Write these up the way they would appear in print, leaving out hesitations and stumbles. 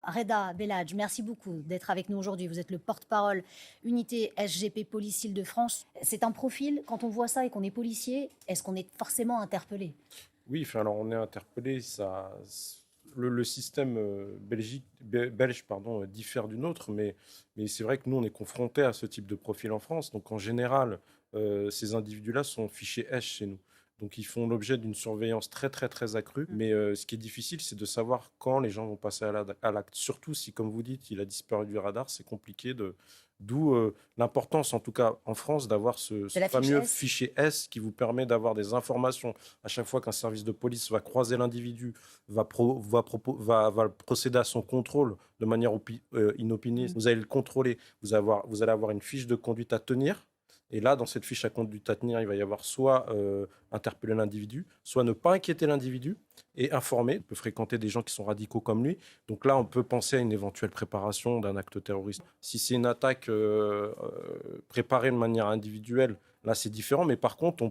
Reda Belhadj, merci beaucoup d'être avec nous aujourd'hui. Vous êtes le porte-parole unité SGP Police Île-de-France. C'est un profil, quand on voit ça et qu'on est policier, est-ce qu'on est forcément interpellé? Oui, enfin, alors on est interpellé. Le système belge pardon, diffère du nôtre, mais c'est vrai que nous, on est confronté à ce type de profil en France. Donc en général, ces individus-là sont fichés H chez nous. Donc ils font l'objet d'une surveillance très très très accrue. Mais ce qui est difficile, c'est de savoir quand les gens vont passer à l'acte. Surtout si, comme vous dites, il a disparu du radar, c'est compliqué de. D'où l'importance, en tout cas en France, d'avoir ce De la fiche fameux S. fichier S qui vous permet d'avoir des informations à chaque fois qu'un service de police va croiser l'individu, va procéder à son contrôle de manière inopinée. Vous allez le contrôler, vous allez avoir une fiche de conduite à tenir. Et là, dans cette fiche à conduite à tenir, il va y avoir soit interpeller l'individu, soit ne pas inquiéter l'individu et informer. Il peut fréquenter des gens qui sont radicaux comme lui. Donc là, on peut penser à une éventuelle préparation d'un acte terroriste. Si c'est une attaque préparée de manière individuelle, là, c'est différent. Mais par contre, on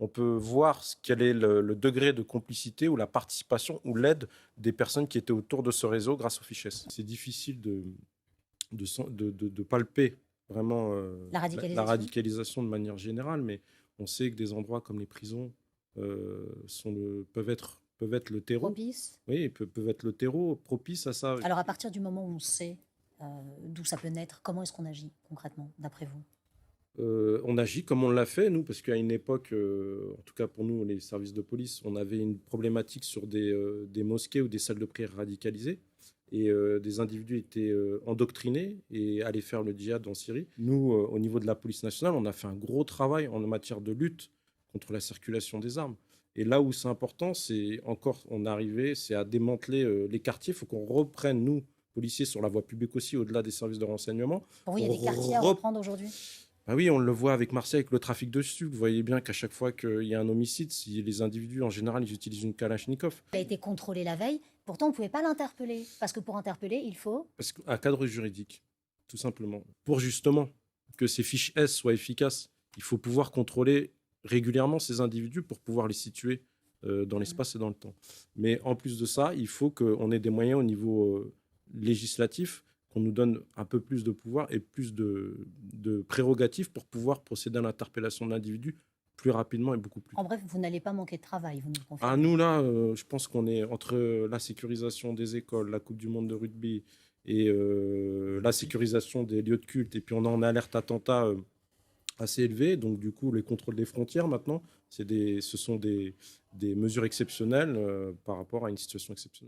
peut voir quel est le degré de complicité ou la participation ou l'aide des personnes qui étaient autour de ce réseau grâce aux fichiers. C'est difficile de palper vraiment La la radicalisation. radicalisation de manière générale, mais on sait que des endroits comme les prisons peuvent être le terreau. Propice. Oui, peuvent être le terreau propice à ça. Alors à partir du moment où on sait d'où ça peut naître, comment est-ce qu'on agit concrètement, d'après vous? On agit comme on l'a fait, nous, parce qu'à une époque, en tout cas pour nous, les services de police, on avait une problématique sur des mosquées ou des salles de prière radicalisées. Et des individus étaient endoctrinés et allaient faire le djihad en Syrie. Nous, au niveau de la police nationale, on a fait un gros travail en matière de lutte contre la circulation des armes. Et là où c'est important, c'est encore, on est arrivé, c'est à démanteler les quartiers. Il faut qu'on reprenne, nous, policiers, sur la voie publique aussi, au-delà des services de renseignement. Pour vous, il y a des quartiers à reprendre aujourd'hui? Ah oui, on le voit avec Marseille, avec le trafic de stupes. Vous voyez bien qu'à chaque fois qu'il y a un homicide, si les individus, en général, ils utilisent une Kalachnikov. Il a été contrôlé la veille, pourtant on ne pouvait pas l'interpeller, parce que pour interpeller, il faut... Parce qu'un cadre juridique, tout simplement. Pour justement que ces fiches S soient efficaces, il faut pouvoir contrôler régulièrement ces individus pour pouvoir les situer dans l'espace et dans le temps. Mais en plus de ça, il faut qu'on ait des moyens au niveau législatif, qu'on nous donne un peu plus de pouvoir et plus de prérogatives pour pouvoir procéder à l'interpellation de l'individu plus rapidement et beaucoup plus. En bref, vous n'allez pas manquer de travail, vous nous le confirmez. Ah, nous, là, je pense qu'on est entre la sécurisation des écoles, la Coupe du monde de rugby et la sécurisation des lieux de culte. Et puis, on est en alerte attentat assez élevée. Donc, du coup, les contrôles des frontières, maintenant, ce sont des mesures exceptionnelles par rapport à une situation exceptionnelle.